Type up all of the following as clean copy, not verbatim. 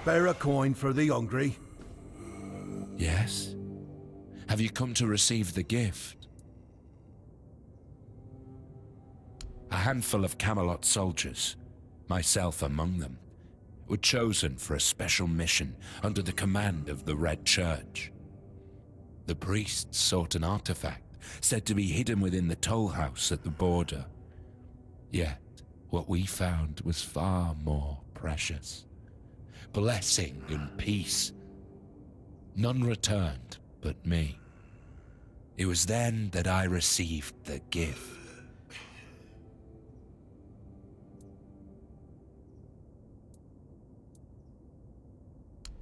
Spare a coin for the hungry. Yes? Have you come to receive the gift? A handful of Camelot soldiers, myself among them, were chosen for a special mission under the command of the Red Church. The priests sought an artifact said to be hidden within the toll house at the border. Yet, what we found was far more precious. Blessing and peace. None returned but me. It was then that I received the gift.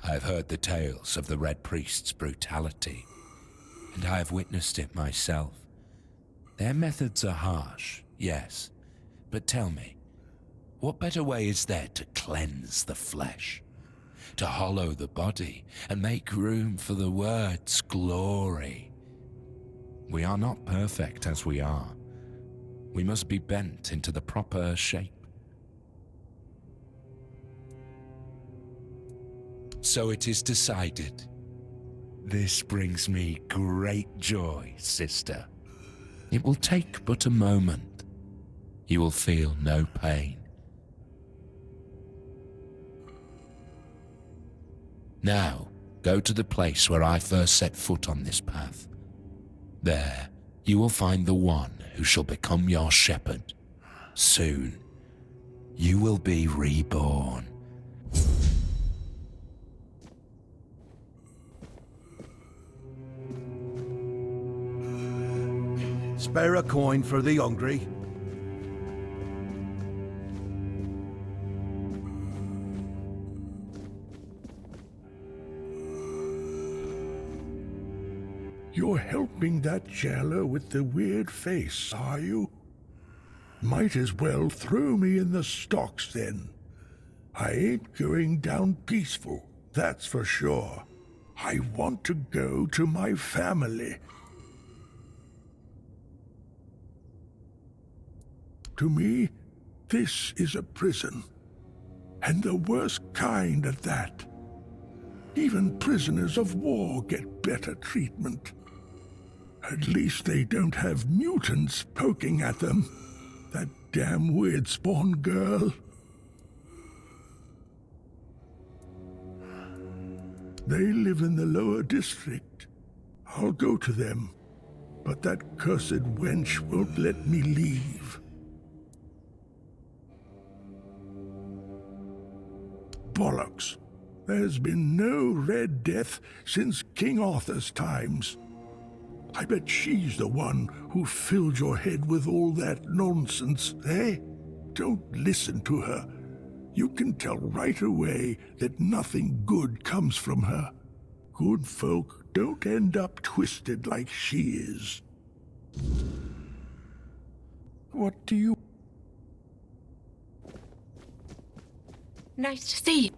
I've heard the tales of the Red Priest's brutality, and I have witnessed it myself. Their methods are harsh, yes, but tell me, what better way is there to cleanse the flesh, to hollow the body, and make room for the word's glory? We are not perfect as we are. We must be bent into the proper shape. So it is decided. This brings me great joy, sister. It will take but a moment. You will feel no pain. Now, go to the place where I first set foot on this path. There, you will find the one who shall become your shepherd. Soon, you will be reborn. Spare a coin for the hungry. You're helping that jailer with the weird face, are you? Might as well throw me in the stocks then. I ain't going down peaceful, that's for sure. I want to go to my family. To me, this is a prison, and the worst kind at that. Even prisoners of war get better treatment. At least they don't have mutants poking at them. That damn weird spawn girl. They live in the lower district. I'll go to them, but that cursed wench won't let me leave. Bollocks. There's been no Red Death since King Arthur's times. I bet she's the one who filled your head with all that nonsense, eh? Don't listen to her. You can tell right away that nothing good comes from her. Good folk don't end up twisted like she is. What do you... Nice to see you.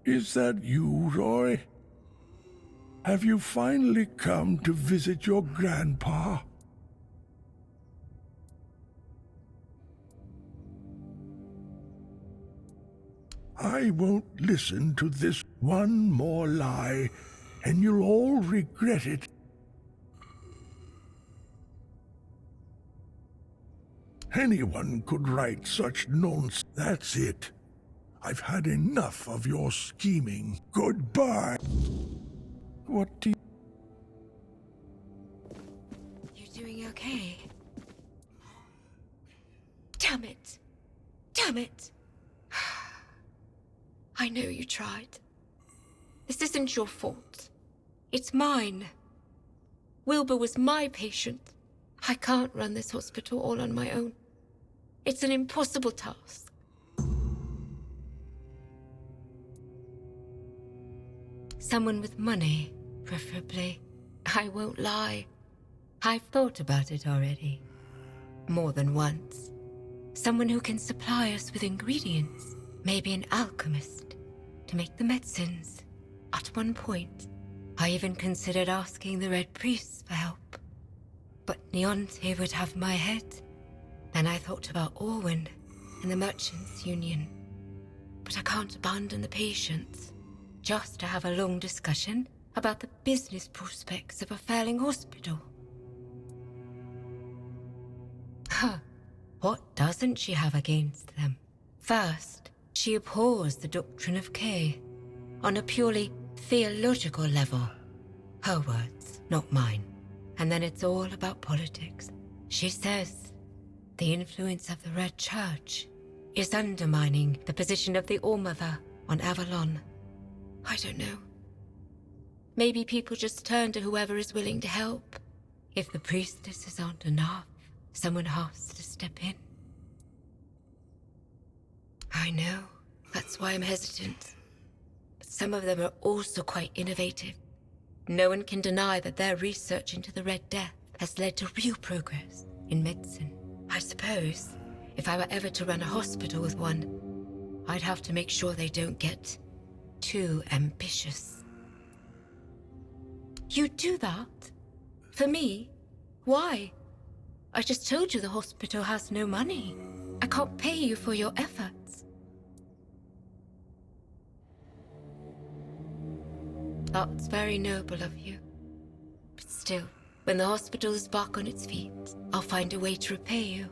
Is that you, Roy? Have you finally come to visit your grandpa? I won't listen to this one more lie, and you'll all regret it. Anyone could write such nonsense. That's it. I've had enough of your scheming. Goodbye. What do you... You doing okay? Damn it! Damn it! I know you tried. This isn't your fault. It's mine. Wilbur was my patient. I can't run this hospital all on my own. It's an impossible task. Someone with money, preferably. I won't lie. I've thought about it already. More than once. Someone who can supply us with ingredients. Maybe an alchemist to make the medicines. At one point, I even considered asking the Red Priests for help. But Neonte would have my head. Then I thought about Orwin and the Merchants' Union. But I can't abandon the patients just to have a long discussion about the business prospects of a failing hospital. Huh. What doesn't she have against them? First, she abhors the doctrine of K on a purely theological level. Her words, not mine. And then it's all about politics. She says the influence of the Red Church is undermining the position of the All-Mother on Avalon. I don't know. Maybe people just turn to whoever is willing to help. If the priestesses aren't enough, someone has to step in. I know. That's why I'm hesitant. But some of them are also quite innovative. No one can deny that their research into the Red Death has led to real progress in medicine. I suppose if I were ever to run a hospital with one, I'd have to make sure they don't get too ambitious. You do that? For me? Why? I just told you the hospital has no money. I can't pay you for your efforts. That's very noble of you. But still, when the hospital is back on its feet, I'll find a way to repay you.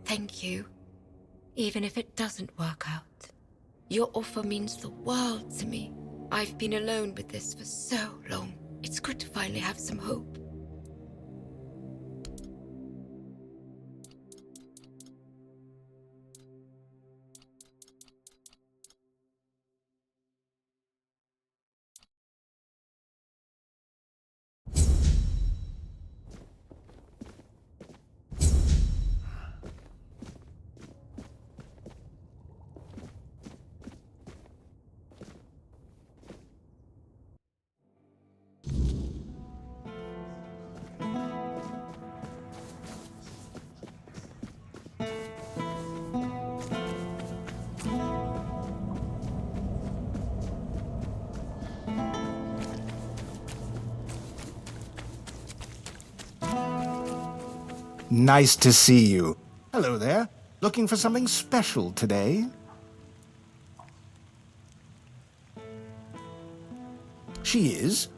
Thank you. Even if it doesn't work out. Your offer means the world to me. I've been alone with this for so long. It's good to finally have some hope. Nice to see you. Hello there. Looking for something special today? She is?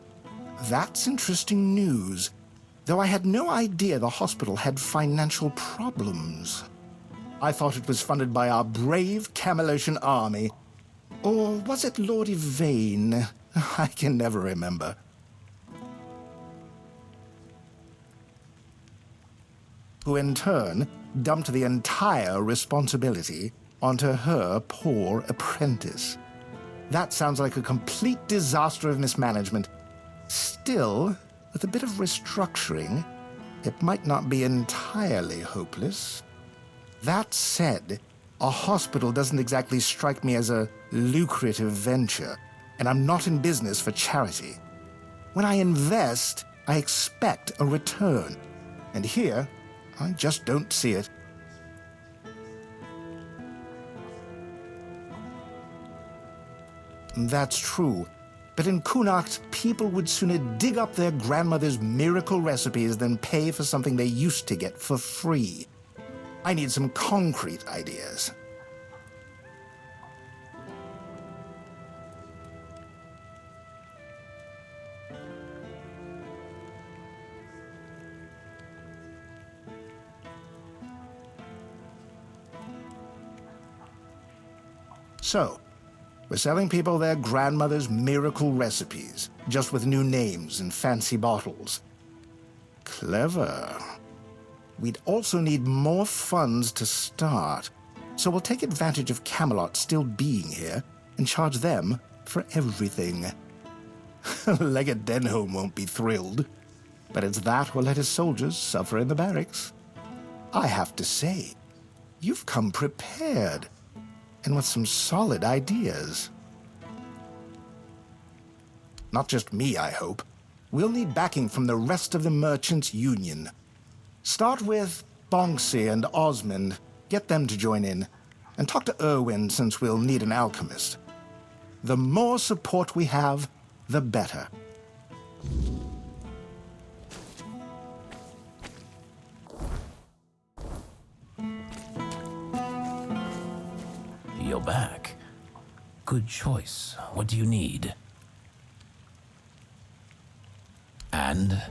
That's interesting news. Though I had no idea the hospital had financial problems. I thought it was funded by our brave Camelosian army. Or was it Lord Yvain? I can never remember. Who in turn dumped the entire responsibility onto her poor apprentice. That sounds like a complete disaster of mismanagement. Still, with a bit of restructuring, it might not be entirely hopeless. That said, a hospital doesn't exactly strike me as a lucrative venture, and I'm not in business for charity. When I invest, I expect a return. And here, I just don't see it. That's true. But in Kunacht, people would sooner dig up their grandmother's miracle recipes than pay for something they used to get for free. I need some concrete ideas. So, we're selling people their grandmother's miracle recipes, just with new names and fancy bottles. Clever. We'd also need more funds to start, so we'll take advantage of Camelot still being here and charge them for everything. Legate Denholm won't be thrilled, but it's that or let his soldiers suffer in the barracks. I have to say, you've come prepared, and with some solid ideas. Not just me, I hope. We'll need backing from the rest of the Merchants' Union. Start with Bonksy and Osmond, get them to join in, and talk to Irwin since we'll need an alchemist. The more support we have, the better. You're back. Good choice. What do you need? And?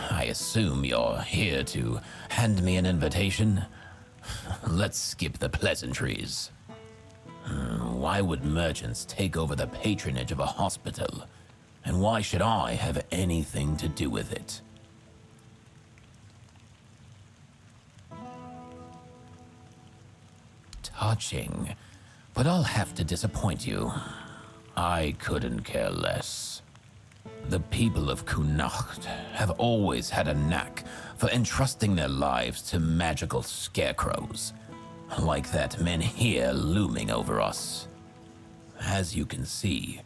I assume you're here to hand me an invitation? Let's skip the pleasantries. Why would merchants take over the patronage of a hospital? And why should I have anything to do with it? Touching, but I'll have to disappoint you. I couldn't care less. The people of Kunacht have always had a knack for entrusting their lives to magical scarecrows, like that men here looming over us. As you can see,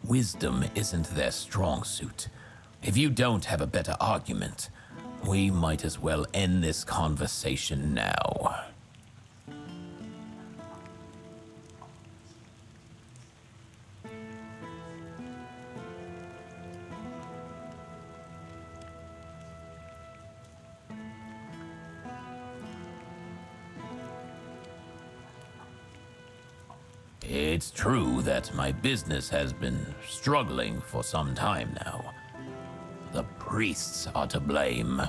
wisdom isn't their strong suit. If you don't have a better argument, we might as well end this conversation now. It's true that my business has been struggling for some time now. The priests are to blame.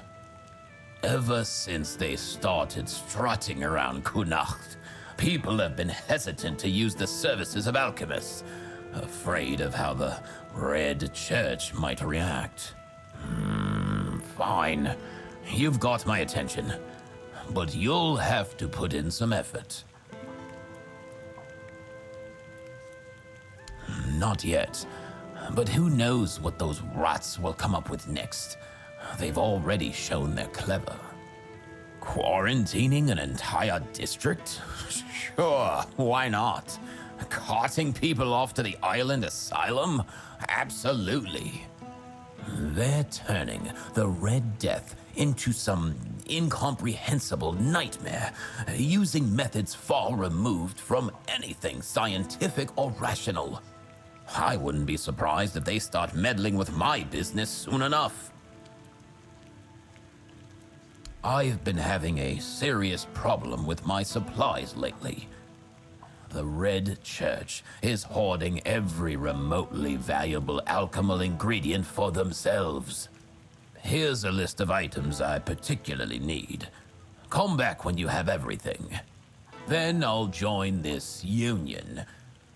Ever since they started strutting around Kunacht, people have been hesitant to use the services of alchemists, afraid of how the Red Church might react. Fine. You've got my attention, but you'll have to put in some effort. Not yet, but who knows what those rats will come up with next. They've already shown they're clever. Quarantining an entire district? Sure, why not? Carting people off to the island asylum? Absolutely. They're turning the Red Death into some incomprehensible nightmare, using methods far removed from anything scientific or rational. I wouldn't be surprised if they start meddling with my business soon enough. I've been having a serious problem with my supplies lately. The Red Church is hoarding every remotely valuable alchemical ingredient for themselves. Here's a list of items I particularly need. Come back when you have everything. Then I'll join this union,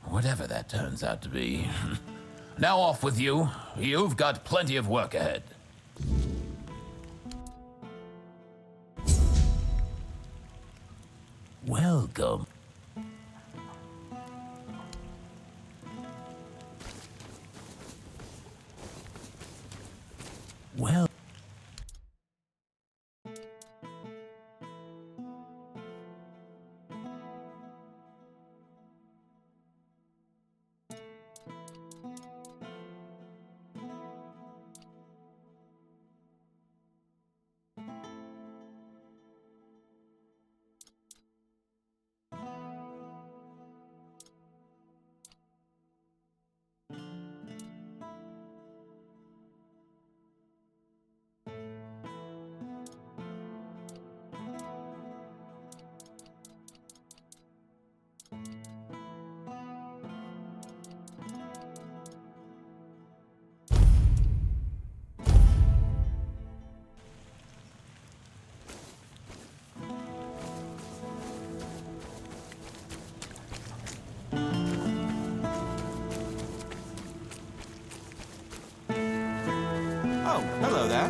whatever that turns out to be. Now off with you. You've got plenty of work ahead. Welcome. Well. Oh, hello there.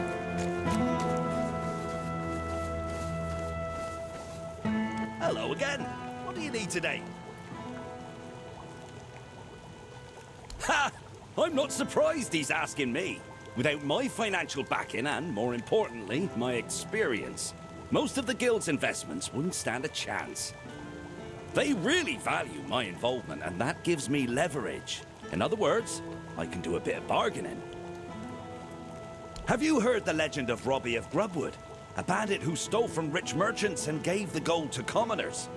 Hello again. What do you need today? Ha! I'm not surprised he's asking me. Without my financial backing and, more importantly, my experience, most of the guild's investments wouldn't stand a chance. They really value my involvement, and that gives me leverage. In other words, I can do a bit of bargaining. Have you heard the legend of Robbie of Grubwood? A bandit who stole from rich merchants and gave the gold to commoners.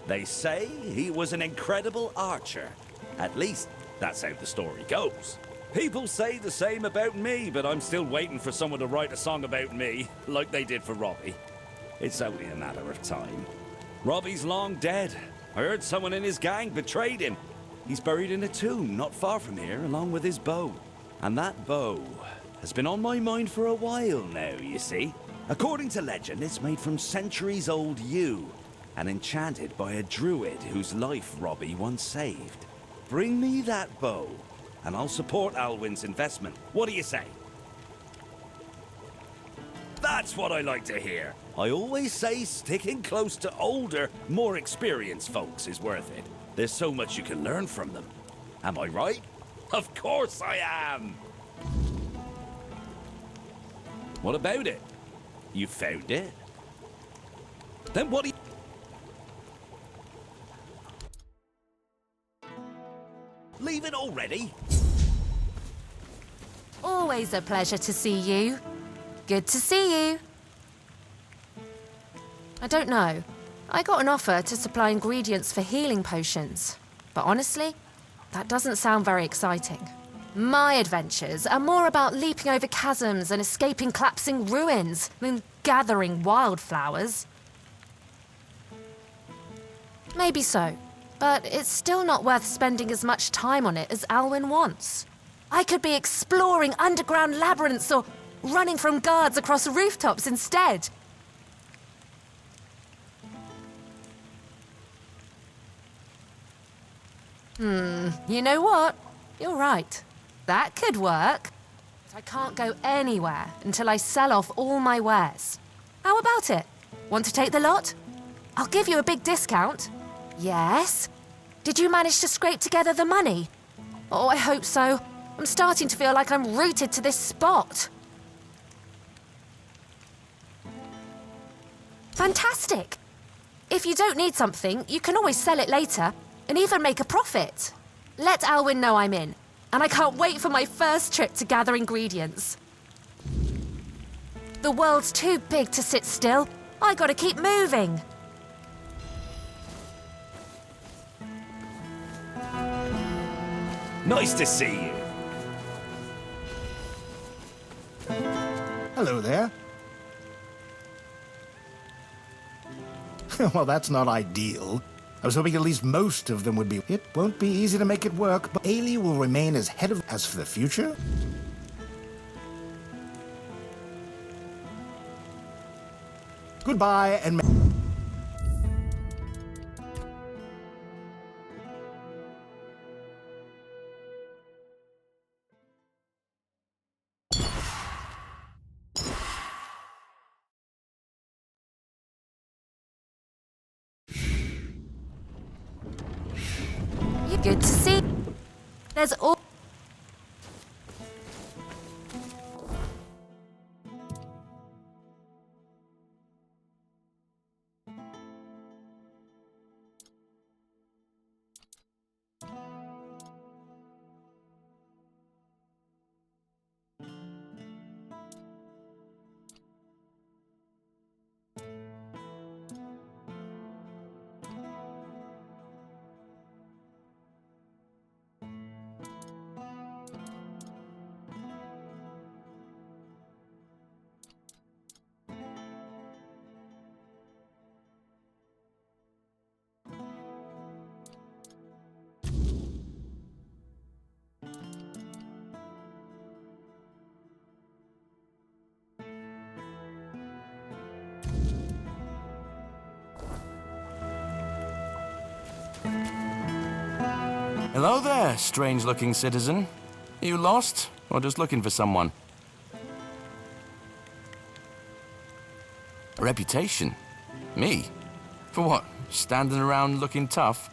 They say he was an incredible archer. At least, that's how the story goes. People say the same about me, but I'm still waiting for someone to write a song about me, like they did for Robbie. It's only a matter of time. Robbie's long dead. I heard someone in his gang betrayed him. He's buried in a tomb not far from here, along with his bow. And that bow has been on my mind for a while now, you see. According to legend, it's made from centuries-old yew, and enchanted by a druid whose life Robbie once saved. Bring me that bow, and I'll support Alwyn's investment. What do you say? That's what I like to hear. I always say sticking close to older, more experienced folks is worth it. There's so much you can learn from them. Am I right? Of course I am! What about it? You found it? Then what do you... Leave it already? Always a pleasure to see you. Good to see you. I don't know. I got an offer to supply ingredients for healing potions. But honestly, that doesn't sound very exciting. My adventures are more about leaping over chasms and escaping collapsing ruins than gathering wildflowers. Maybe so, but it's still not worth spending as much time on it as Alwyn wants. I could be exploring underground labyrinths or running from guards across rooftops instead. You know what? You're right. That could work. But I can't go anywhere until I sell off all my wares. How about it? Want to take the lot? I'll give you a big discount. Yes? Did you manage to scrape together the money? Oh, I hope so. I'm starting to feel like I'm rooted to this spot. Fantastic! If you don't need something, you can always sell it later and even make a profit. Let Alwyn know I'm in, and I can't wait for my first trip to gather ingredients. The world's too big to sit still. I gotta keep moving. Nice to see you. Hello there. Well, that's not ideal. I was hoping at least most of them would be. It won't be easy to make it work, but Ailey will remain as head of... As for the future... Goodbye, and... Good to see. There's all... Hello there, strange-looking citizen. You lost, or just looking for someone? A reputation? Me? For what? Standing around looking tough?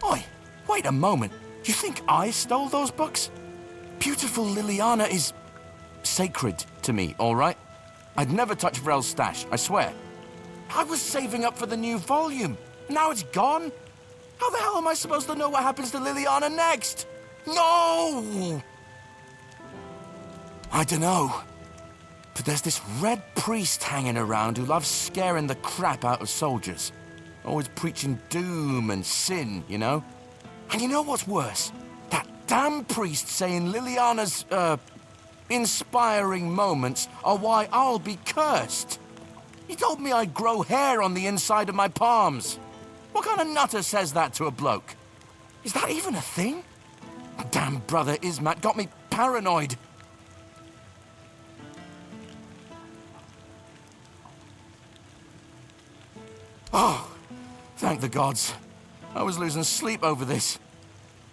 Oi, wait a moment. You think I stole those books? Beautiful Liliana is sacred to me, all right? I'd never touch Vrel's stash, I swear. I was saving up for the new volume. Now it's gone? How the hell am I supposed to know what happens to Liliana next? No! I dunno. But there's this red priest hanging around who loves scaring the crap out of soldiers. Always preaching doom and sin, you know? And you know what's worse? That damn priest saying Liliana's, inspiring moments are why I'll be cursed. He told me I'd grow hair on the inside of my palms. What kind of nutter says that to a bloke? Is that even a thing? Damn brother Ismat got me paranoid. Oh, thank the gods. I was losing sleep over this.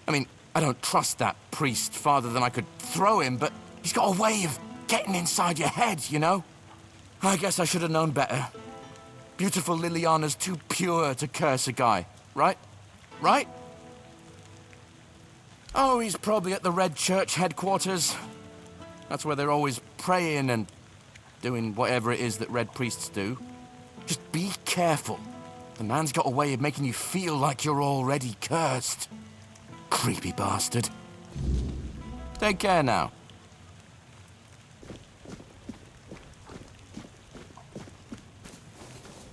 I mean, I don't trust that priest farther than I could throw him, but he's got a way of getting inside your head, you know? I guess I should have known better. Beautiful Liliana's too pure to curse a guy, right? Right? Oh, he's probably at the Red Church headquarters. That's where they're always praying and doing whatever it is that Red Priests do. Just be careful. The man's got a way of making you feel like you're already cursed. Creepy bastard. Take care now.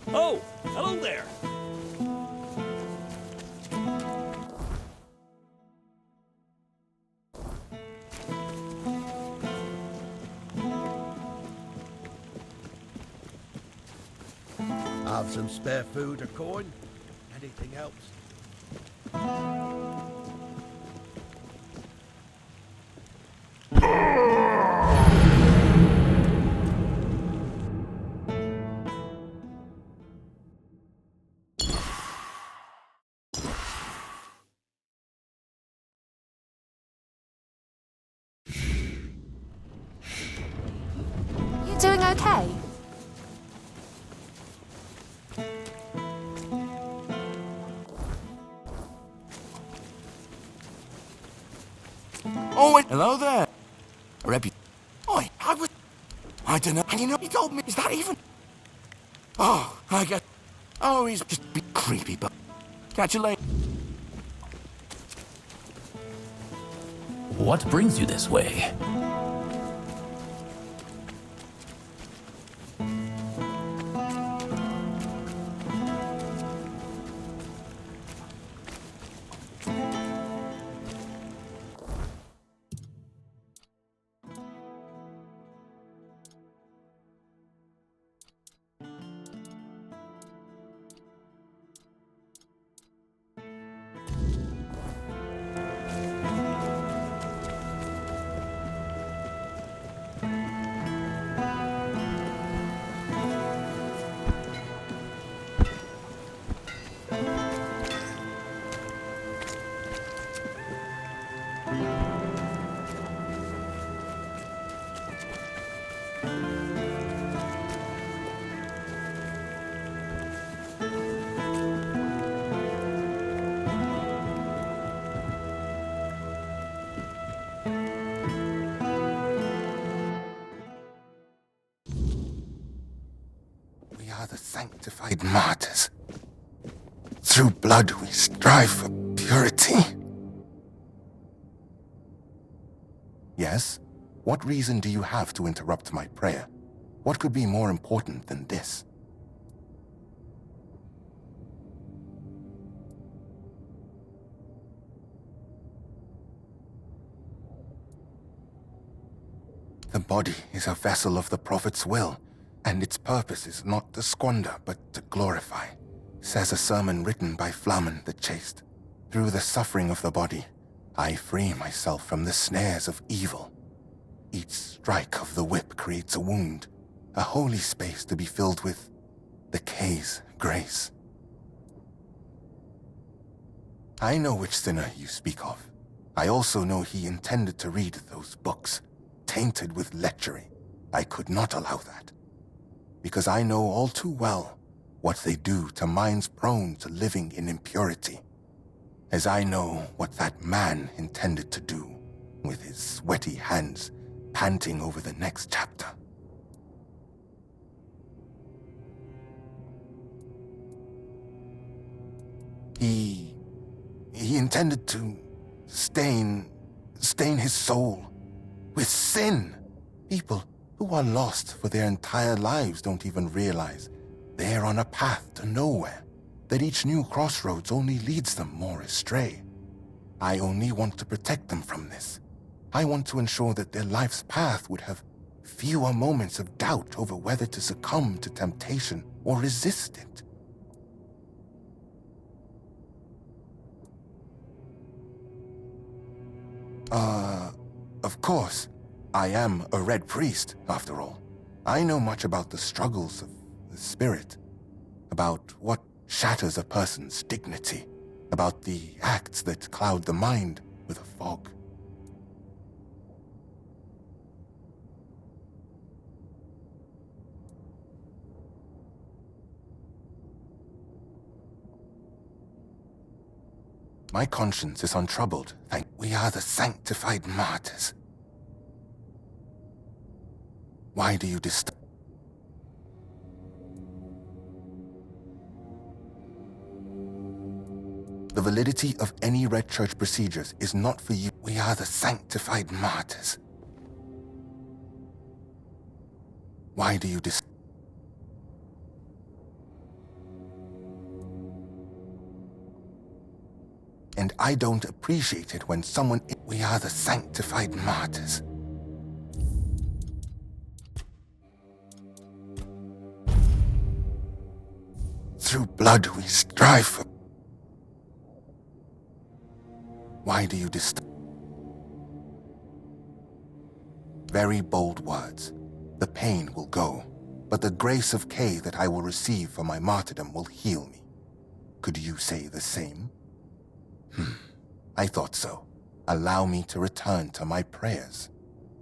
Oh, hello there. Have some spare food or coin? Anything else? You doing okay? Oh, wait. Hello there. Oi, I don't know. And you know, he told me. Is that even? Oh, I guess. Oh, he's just be creepy, but. Catch you later. What brings you this way? We are the sanctified martyrs. Through blood we strive for purity. Yes? What reason do you have to interrupt my prayer? What could be more important than this? The body is a vessel of the Prophet's will, and its purpose is not to squander, but to glorify, says a sermon written by Flamen the Chaste. Through the suffering of the body, I free myself from the snares of evil. Each strike of the whip creates a wound, a holy space to be filled with the K's grace. I know which sinner you speak of. I also know he intended to read those books, tainted with lechery. I could not allow that, because I know all too well what they do to minds prone to living in impurity, as I know what that man intended to do with his sweaty hands panting over the next chapter. He intended to stain his soul with sin. People who are lost for their entire lives don't even realize they're on a path to nowhere, that each new crossroads only leads them more astray. I only want to protect them from this. I want to ensure that their life's path would have fewer moments of doubt over whether to succumb to temptation or resist it. Of course, I am a Red Priest, after all. I know much about the struggles of the spirit, about what shatters a person's dignity, about the acts that cloud the mind with a fog. My conscience is untroubled, thank we are the sanctified martyrs. Why do you disturb? The validity of any Red Church procedures is not for you. We are the sanctified martyrs. Why do you disturb? And I don't appreciate it when someone... We are the sanctified martyrs. Through blood we strive for... Why do you disturb? Very bold words. The pain will go, but the grace of Kay that I will receive for my martyrdom will heal me. Could you say the same? I thought so. Allow me to return to my prayers.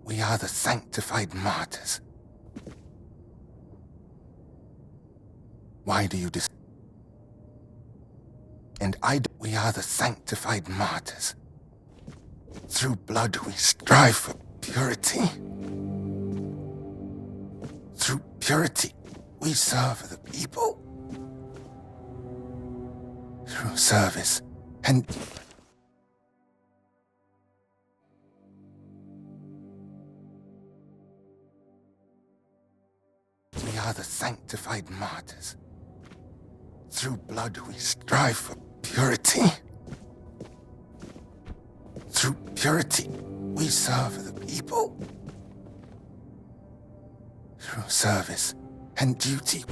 We are the sanctified martyrs. Why do you And we are the sanctified martyrs. Through blood we strive for purity. Through purity we serve the people. Through service and... We are the sanctified martyrs. Through blood we strive for purity. Through purity we serve the people. Through service and duty.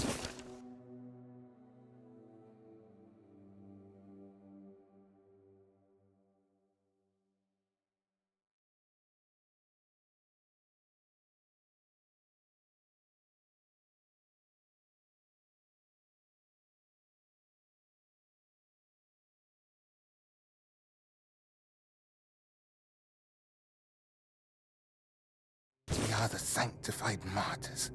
We are the sanctified martyrs.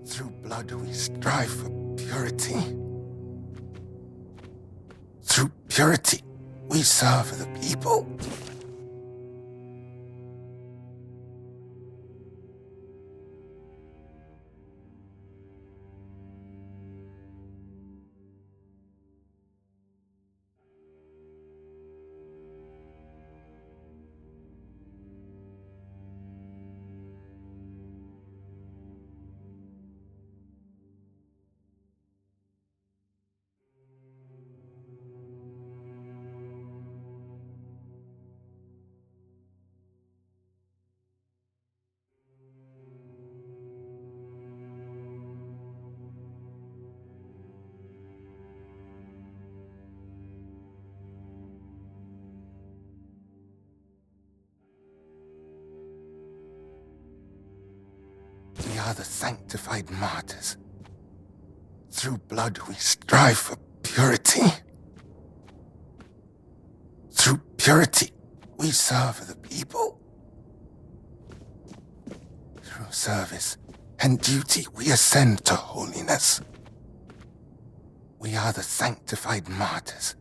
Through blood we strive for purity. Through purity we serve the people. We are the sanctified martyrs. Through blood we strive for purity. Through purity we serve the people. service and duty we ascend to holiness. We are the sanctified martyrs.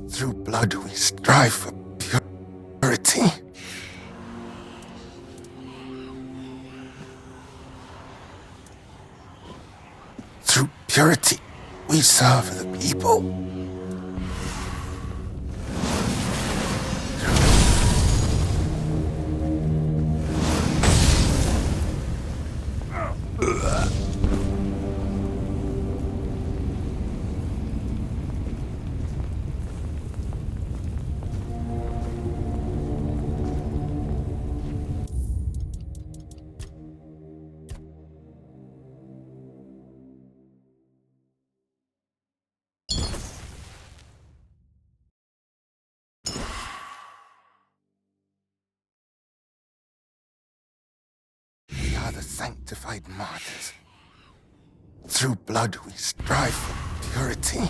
Through blood we strive for purity. Through purity we serve the people. We are the sanctified martyrs. Through blood we strive for purity.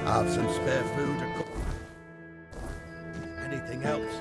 Have some spare food or anything else?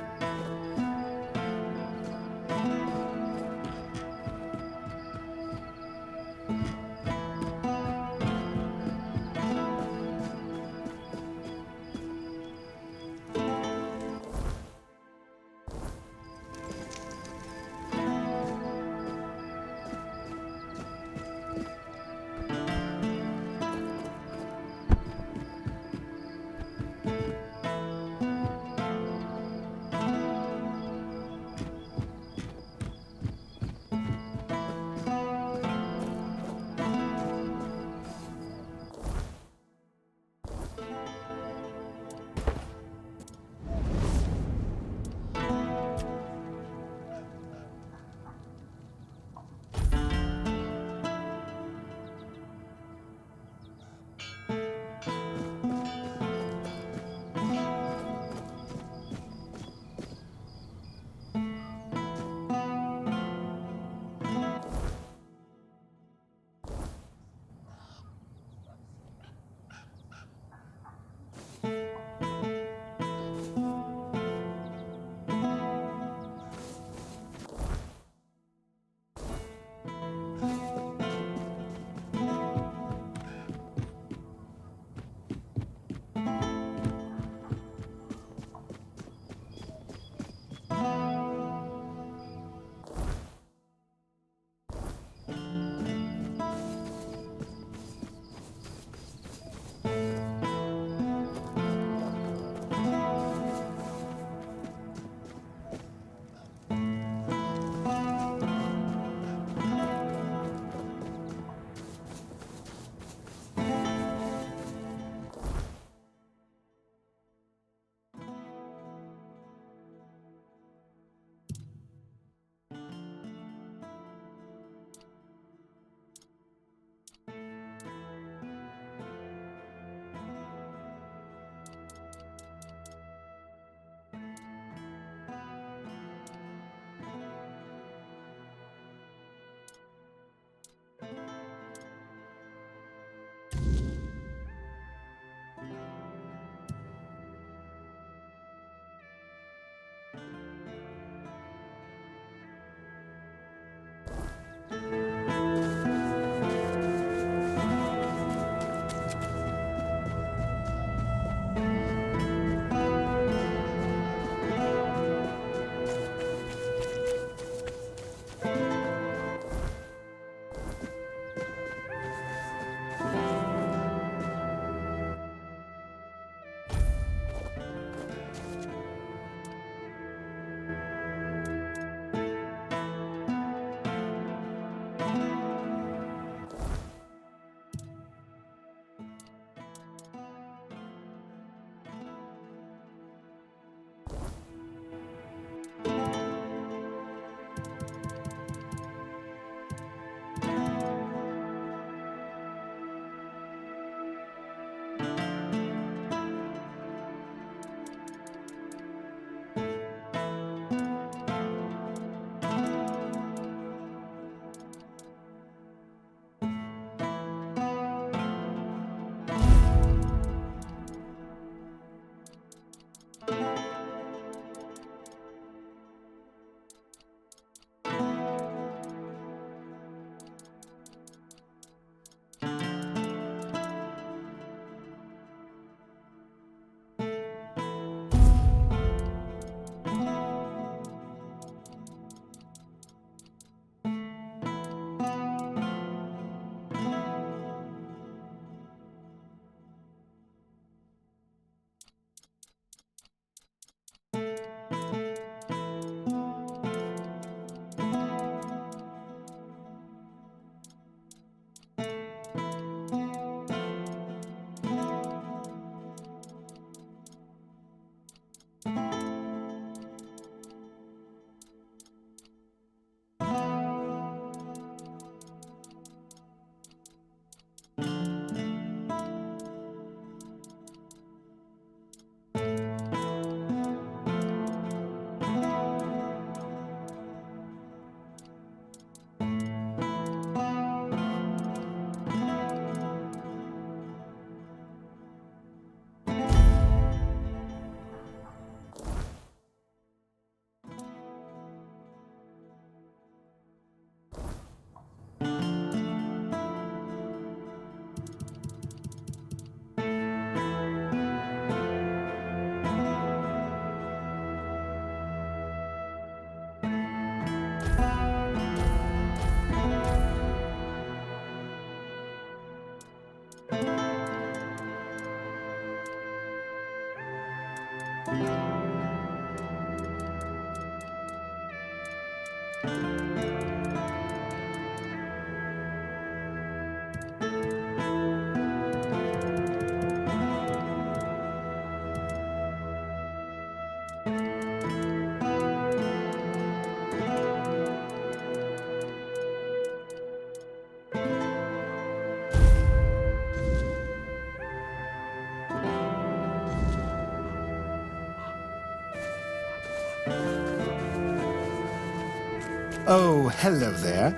Oh, hello there.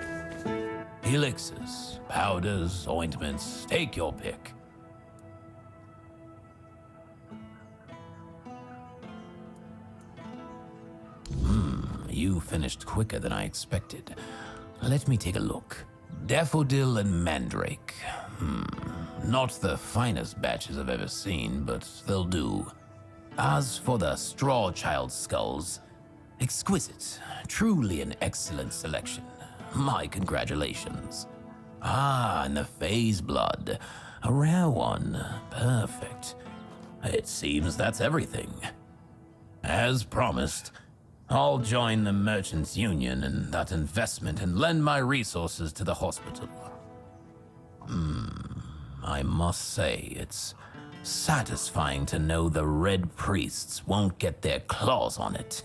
Elixirs, powders, ointments, take your pick. You finished quicker than I expected. Let me take a look. Daffodil and Mandrake. Not the finest batches I've ever seen, but they'll do. As for the Straw Child skulls, exquisite. Truly an excellent selection. My congratulations. Ah, and the Phase Blood. A rare one. Perfect. It seems that's everything. As promised, I'll join the Merchants' Union in that investment and lend my resources to the hospital. I must say, it's satisfying to know the Red Priests won't get their claws on it.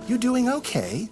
You doing okay?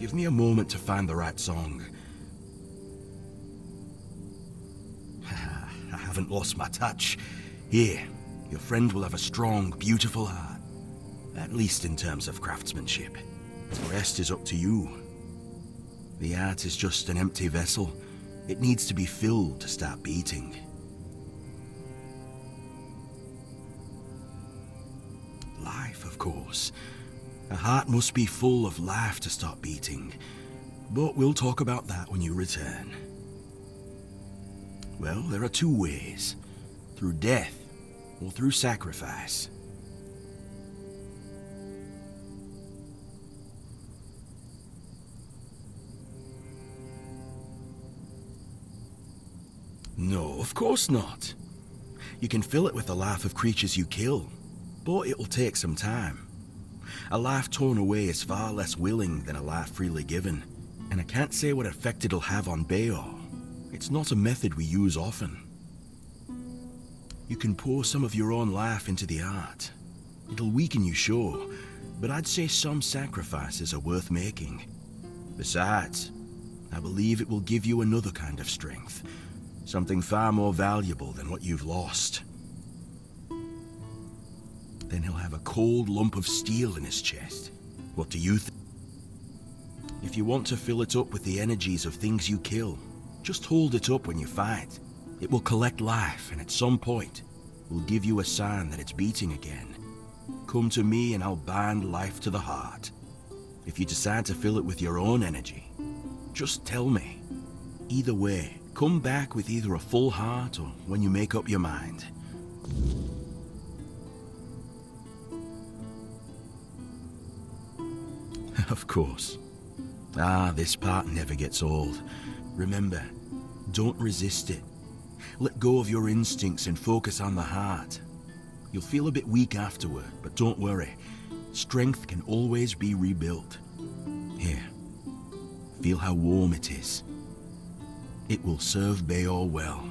Give me a moment to find the right song. I haven't lost my touch. Here, your friend will have a strong, beautiful heart. At least in terms of craftsmanship. The rest is up to you. The art is just an empty vessel. It needs to be filled to start beating. Life, of course. A heart must be full of life to start beating. But we'll talk about that when you return. Well, there are two ways. Through death, or through sacrifice. No, of course not. You can fill it with the life of creatures you kill, but it'll take some time. A life torn away is far less willing than a life freely given, and I can't say what effect it'll have on Bayor. It's not a method we use often. You can pour some of your own life into the art. It'll weaken you, sure, but I'd say some sacrifices are worth making. Besides, I believe it will give you another kind of strength. Something far more valuable than what you've lost. Then he'll have a cold lump of steel in his chest. What do you think? If you want to fill it up with the energies of things you kill, just hold it up when you fight. It will collect life, and at some point, will give you a sign that it's beating again. Come to me and I'll bind life to the heart. If you decide to fill it with your own energy, just tell me. Either way, come back with either a full heart or when you make up your mind. Of course. This part never gets old. Remember, don't resist it. Let go of your instincts and focus on the heart. You'll feel a bit weak afterward, but don't worry. Strength can always be rebuilt. Here, feel how warm it is. It will serve Bayor well.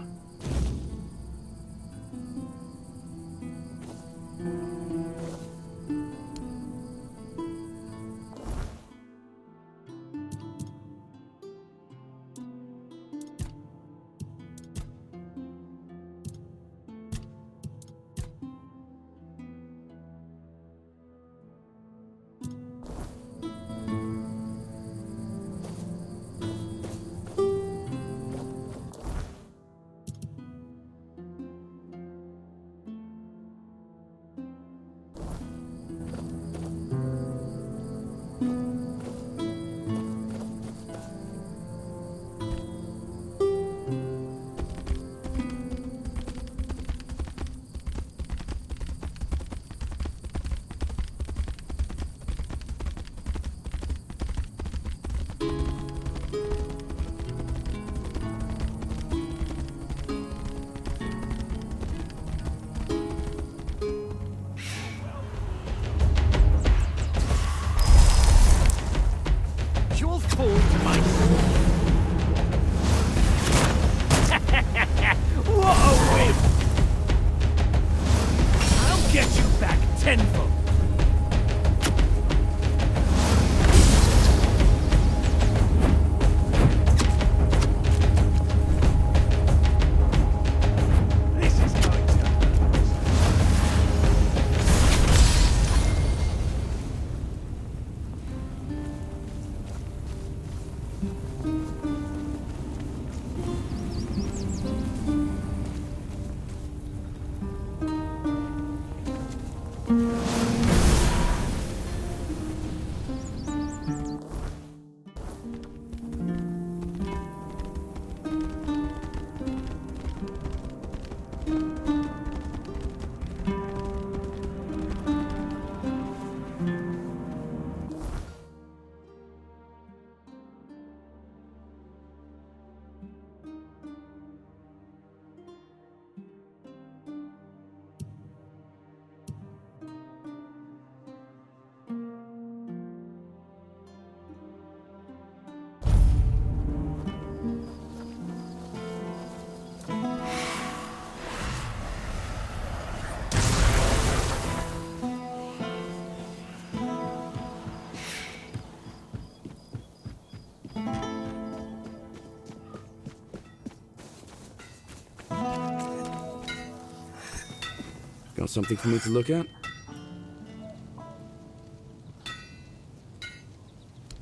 Got something for me to look at?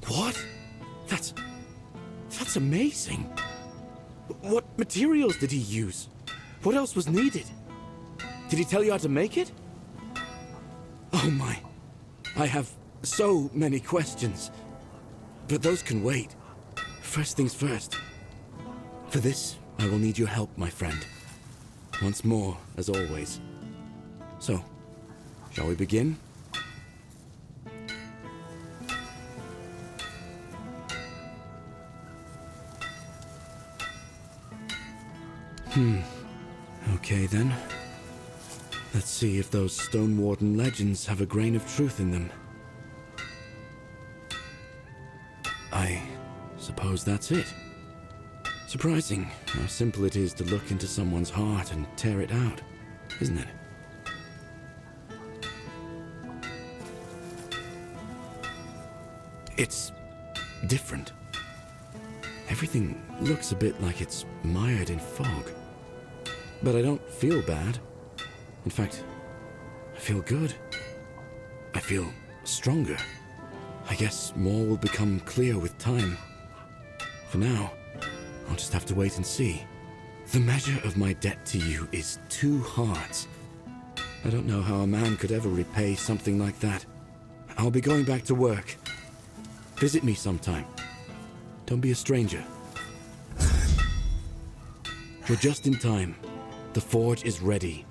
What? That's amazing. What materials did he use? What else was needed? Did he tell you how to make it? Oh my. I have so many questions. But those can wait. First things first. For this, I will need your help, my friend. Once more, as always. So, shall we begin? Okay then. Let's see if those Stone Warden legends have a grain of truth in them. I suppose that's it. Surprising how simple it is to look into someone's heart and tear it out, isn't it? It's different. Everything looks a bit like it's mired in fog. But I don't feel bad. In fact, I feel good. I feel stronger. I guess more will become clear with time. For now, I'll just have to wait and see. The measure of my debt to you is 2 hearts. I don't know how a man could ever repay something like that. I'll be going back to work. Visit me sometime. Don't be a stranger. We're just in time. The forge is ready.